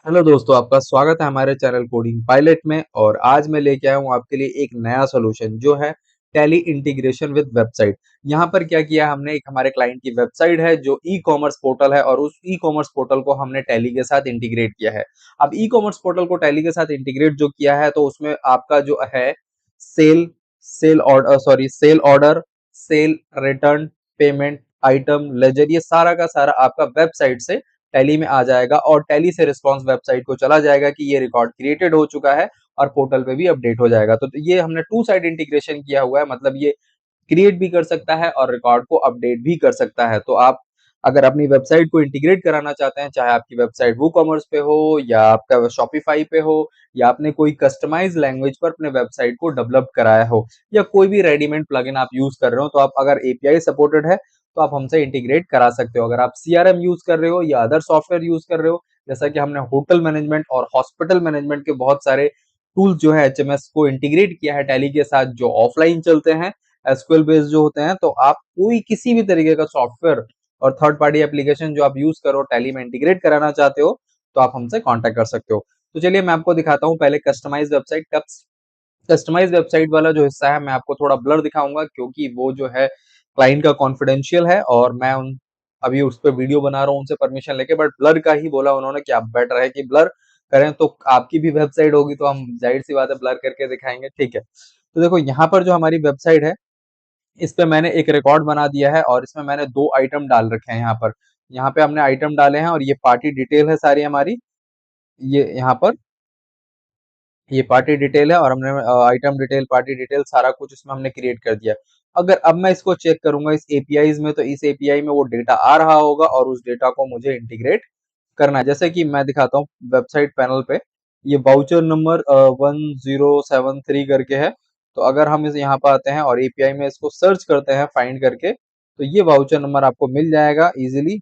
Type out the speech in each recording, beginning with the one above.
Hello दोस्तों, आपका स्वागत है हमारे चैनल कोडिंग पायलट में। और आज मैं लेके आया हूँ आपके लिए एक नया सॉल्यूशन जो है टैली इंटीग्रेशन विद वेबसाइट। यहाँ पर क्या किया हमने, एक हमारे क्लाइंट की वेबसाइट है जो ई कॉमर्स पोर्टल है और उस ई कॉमर्स पोर्टल को हमने टैली के साथ इंटीग्रेट किया है। अब ई कॉमर्स पोर्टल को टैली के साथ इंटीग्रेट जो किया है तो उसमें आपका जो है sale sale order, sale return, payment, item, ledger, ये सारा का सारा आपका वेबसाइट से टैली में आ जाएगा और टैली से रिस्पॉन्स वेबसाइट को चला जाएगा कि ये रिकॉर्ड क्रिएटेड हो चुका है और पोर्टल पे भी अपडेट हो जाएगा। तो ये हमने टू साइड इंटीग्रेशन किया हुआ है, मतलब ये क्रिएट भी कर सकता है और रिकॉर्ड को अपडेट भी कर सकता है। तो आप अगर अपनी वेबसाइट को इंटीग्रेट कराना चाहते हैं, चाहे आपकी वेबसाइट वूकॉमर्स पे हो या आपका शॉपिफाई पे हो या आपने कोई कस्टमाइज लैंग्वेज पर अपने वेबसाइट को डेवलप कराया हो या कोई भी रेडीमेड प्लगइन आप यूज कर रहे हो, तो आप अगर एपीआई सपोर्टेड है तो आप हमसे इंटीग्रेट करा सकते हो। अगर आप सीआरएम यूज कर रहे हो या अदर सॉफ्टवेयर यूज कर रहे हो, जैसा कि हमने होटल मैनेजमेंट और हॉस्पिटल मैनेजमेंट के बहुत सारे टूल्स जो है एचएमएस को इंटीग्रेट किया है टैली के साथ, जो ऑफलाइन चलते हैं, एसक्यूएल बेस्ड जो होते हैं, तो आप कोई किसी भी तरीके का सॉफ्टवेयर और थर्ड पार्टी एप्लीकेशन जो आप यूज करो टैली में इंटीग्रेट कराना चाहते हो तो आप हमसे कांटेक्ट कर सकते हो। तो चलिए मैं आपको दिखाता हूँ पहले कस्टमाइज वेबसाइट। कस्टमाइज वेबसाइट वाला जो हिस्सा है मैं आपको थोड़ा ब्लर दिखाऊंगा क्योंकि वो जो है क्लाइंट का कॉन्फिडेंशियल है और मैं उन अभी उस पर वीडियो बना रहा हूँ उनसे परमिशन लेके। बट ब्लर का ही बोला उन्होंने कि आप बेटर है कि ब्लर करें, तो आपकी भी वेबसाइट होगी तो हम जाहिर सी बात है ब्लर करके दिखाएंगे, ठीक है। तो देखो यहाँ पर जो हमारी वेबसाइट है इस पे मैंने एक रिकॉर्ड बना दिया है और इसमें मैंने दो आइटम डाल रखे हैं। यहाँ पे हमने आइटम डाले हैं और ये पार्टी डिटेल है सारी हमारी। ये यहाँ पर ये पार्टी डिटेल है और हमने आइटम डिटेल, पार्टी डिटेल, सारा कुछ इसमें हमने क्रिएट कर दिया। अगर अब मैं इसको चेक करूंगा इस एपीआईज में, तो इस एपीआई में वो डेटा आ रहा होगा और उस डेटा को मुझे इंटीग्रेट करना है। जैसे कि मैं दिखाता हूँ वेबसाइट पैनल पे, ये वाउचर नंबर 1073 करके है। तो अगर हम इस यहाँ पर आते हैं और एपीआई में इसको सर्च करते हैं फाइंड करके, तो ये वाउचर नंबर आपको मिल जाएगा इजीली।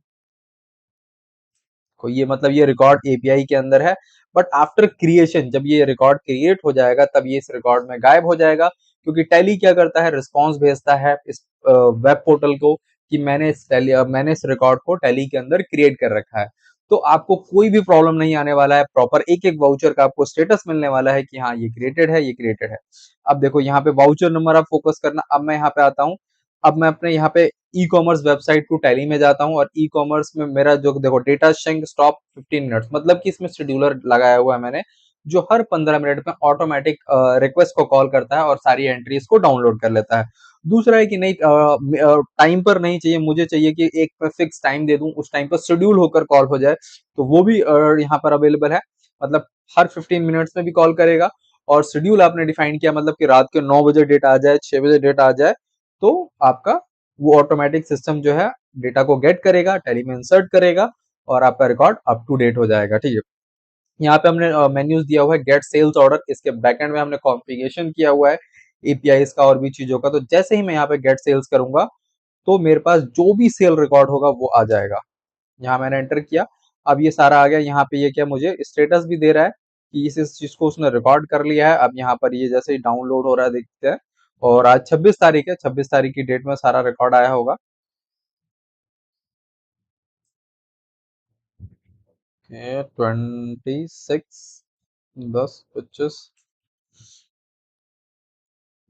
को ये मतलब ये रिकॉर्ड एपीआई के अंदर है। बट आफ्टर क्रिएशन, जब ये रिकॉर्ड क्रिएट हो जाएगा तब ये इस रिकॉर्ड में गायब हो जाएगा, क्योंकि टैली क्या करता है, रिस्पॉन्स भेजता है इस वेब पोर्टल को कि मैंने इस रिकॉर्ड को टैली के अंदर क्रिएट कर रखा है। तो आपको कोई भी प्रॉब्लम नहीं आने वाला है, प्रॉपर एक एक वाउचर का आपको स्टेटस मिलने वाला है कि हाँ ये क्रिएटेड है, ये क्रिएटेड है। अब देखो यहाँ पे वाउचर नंबर आप फोकस करना। अब मैं यहाँ पे आता हूँ, अब मैं अपने यहाँ पे e commerce website to Tally में जाता हूँ और ई कॉमर्स में मेरा जो देखो डेटा शंक स्टॉप 15 मिनट्स, मतलब कि इसमें शेड्यूलर लगाया हुआ है मैंने, जो हर 15 मिनट में ऑटोमेटिक रिक्वेस्ट को कॉल करता है और सारी एंट्रीज को डाउनलोड कर लेता है। दूसरा है कि नहीं, टाइम पर नहीं चाहिए मुझे, चाहिए कि एक फिक्स टाइम दे दूं, उस टाइम पर शेड्यूल होकर कॉल हो जाए, तो वो भी यहाँ पर अवेलेबल है। मतलब हर 15 मिनट्स में भी कॉल करेगा। और शेड्यूल आपने डिफाइन किया, मतलब कि रात के 9 बजे डेटा आ जाए, 6 बजे डेटा आ जाए, तो आपका वो ऑटोमेटिक सिस्टम जो है डेटा को गेट करेगा, टैली में इंसर्ट करेगा और आपका रिकॉर्ड अप टू डेट हो जाएगा, ठीक है। यहाँ पे हमने मेन्यूज दिया हुआ है गेट सेल्स ऑर्डर, इसके बैकएंड में हमने कॉन्फ़िगरेशन किया हुआ है एपीआई का और भी चीजों का। तो जैसे ही मैं यहाँ पे गेट सेल्स करूंगा तो मेरे पास जो भी सेल रिकॉर्ड होगा वो आ जाएगा। यहाँ मैंने एंटर किया, अब ये सारा आ गया। यहाँ पे ये क्या मुझे स्टेटस भी दे रहा है कि इस चीज को उसने रिकॉर्ड कर लिया है। अब यहाँ पर ये जैसे ही डाउनलोड हो रहा है देखते हैं। और आज 26 तारीख है, 26 तारीख की डेट में सारा रिकॉर्ड आया होगा। 26, 10, 25,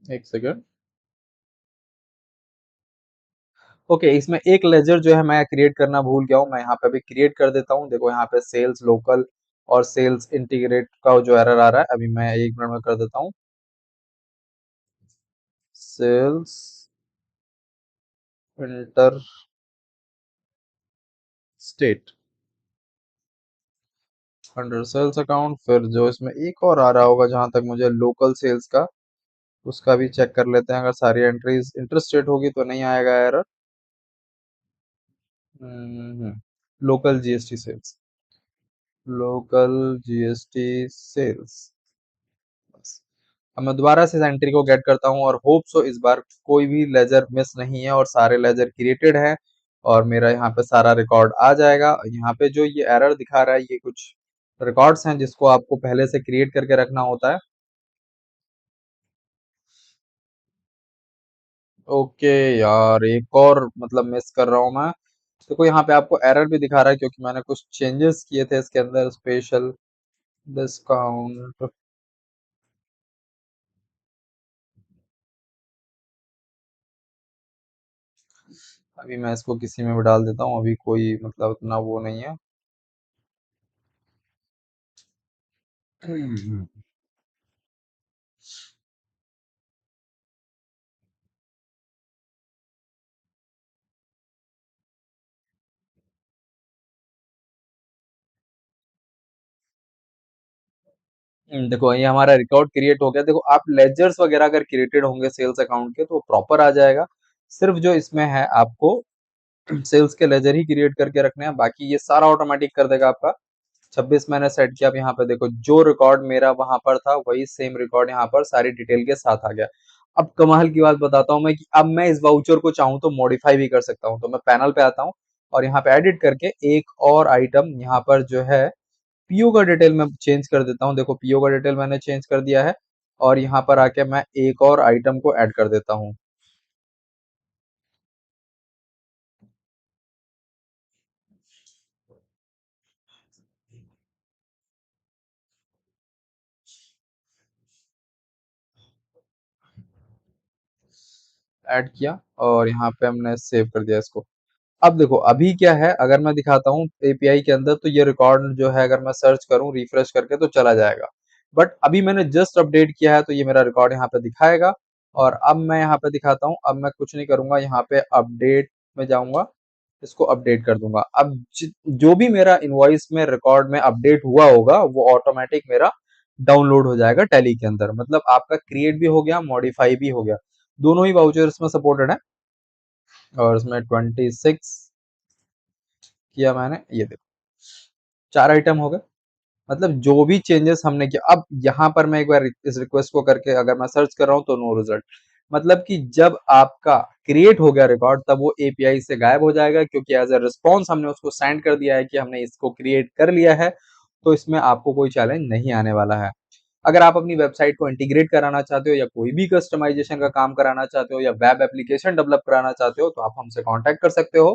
एक सेकेंड। ओके, इसमें एक लेजर जो है मैं क्रिएट करना भूल गया हूँ, मैं यहाँ पे अभी क्रिएट कर देता हूँ। देखो यहाँ पे सेल्स लोकल और सेल्स इंटीग्रेट का जो एरर आ रहा है, अभी मैं 1 मिनट में कर देता हूँ। Sales inter state under sales account, फिर जो इसमें एक और आ रहा होगा जहां तक मुझे लोकल सेल्स का, उसका भी चेक कर लेते हैं। अगर सारी एंट्रीज इंटरस्टेट होगी तो नहीं आएगा error. Local GST sales, local GST sales. बस। अब मैं दोबारा से इस एंट्री को गेट करता हूँ और होप सो इस बार कोई भी लेजर मिस नहीं है और सारे लेजर क्रिएटेड है और मेरा यहाँ पे सारा रिकॉर्ड आ जाएगा। यहाँ पे जो ये एरर दिखा रहा है ये कुछ रिकॉर्ड्स हैं जिसको आपको पहले से क्रिएट करके रखना होता है। ओके यार, एक और मतलब मिस कर रहा हूँ मैं। देखो यहाँ पे आपको एरर भी दिखा रहा है क्योंकि मैंने कुछ चेंजेस किए थे इसके अंदर स्पेशल। डिस्काउंट। अभी मैं इसको किसी में भी डाल देता हूँ, अभी कोई मतलब इतना वो नहीं है। देखो ये हमारा रिकॉर्ड क्रिएट हो गया। देखो आप लेजर्स वगैरह अगर क्रिएटेड होंगे सेल्स अकाउंट के तो प्रॉपर आ जाएगा। सिर्फ जो इसमें है आपको सेल्स के लेजर ही क्रिएट करके रखने हैं, बाकी ये सारा ऑटोमेटिक कर देगा आपका। 26 मैंने सेट किया। अब यहाँ पे देखो जो रिकॉर्ड मेरा वहां पर था वही सेम रिकॉर्ड यहाँ पर सारी डिटेल के साथ आ गया। अब कमाल की बात बताता हूँ मैं कि अब मैं इस वाउचर को चाहूँ तो मॉडिफाई भी कर सकता हूँ। तो मैं पैनल पे आता हूँ और यहाँ पे एडिट करके एक और आइटम यहाँ पर जो है पीओ का डिटेल मैं चेंज कर देता हूँ। देखो पीओ का डिटेल मैंने चेंज कर दिया है और यहाँ पर आके मैं एक और आइटम को ऐड कर देता हूँ। ऐड किया और यहाँ पे हमने सेव कर दिया इसको। अब देखो अभी क्या है, अगर मैं दिखाता हूँ एपीआई के अंदर तो ये रिकॉर्ड जो है अगर मैं सर्च करूँ रिफ्रेश करके तो चला जाएगा। बट अभी मैंने जस्ट अपडेट किया है तो ये मेरा रिकॉर्ड यहाँ पे दिखाएगा। और अब मैं यहाँ पे दिखाता हूँ, अब मैं कुछ नहीं करूंगा, यहाँ पे अपडेट में जाऊंगा, इसको अपडेट कर दूंगा। अब जो भी मेरा इनवॉइस में रिकॉर्ड में अपडेट हुआ होगा वो ऑटोमेटिक मेरा डाउनलोड हो जाएगा टैली के अंदर। मतलब आपका क्रिएट भी हो गया, मॉडिफाई भी हो गया, दोनों ही वाउचर्स में सपोर्टेड है। और इसमें 26 किया मैंने, ये देखो 4 आइटम हो गए। मतलब जो भी चेंजेस हमने किया, अब यहाँ पर मैं एक बार इस रिक्वेस्ट को करके अगर मैं सर्च कर रहा हूँ तो नो रिजल्ट। मतलब कि जब आपका क्रिएट हो गया रिकॉर्ड तब वो एपीआई से गायब हो जाएगा, क्योंकि एज अ रिस्पॉन्स हमने उसको सेंड कर दिया है कि हमने इसको क्रिएट कर लिया है। तो इसमें आपको कोई चैलेंज नहीं आने वाला है। अगर आप अपनी वेबसाइट को इंटीग्रेट कराना चाहते हो या कोई भी कस्टमाइजेशन का काम कराना चाहते हो या वेब एप्लीकेशन डेवलप कराना चाहते हो तो आप हमसे कांटेक्ट कर सकते हो।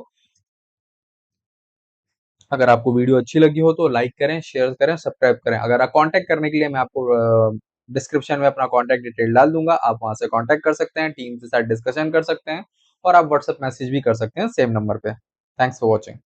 अगर आपको वीडियो अच्छी लगी हो तो लाइक करें, शेयर करें, सब्सक्राइब करें। अगर आप कांटेक्ट करने के लिए मैं आपको डिस्क्रिप्शन में अपना कांटेक्ट डिटेल डाल दूंगा, आप वहां से कांटेक्ट कर सकते हैं, टीम के साथ डिस्कशन कर सकते हैं और आप व्हाट्सएप मैसेज भी कर सकते हैं सेम नंबर पे। Thanks for watching.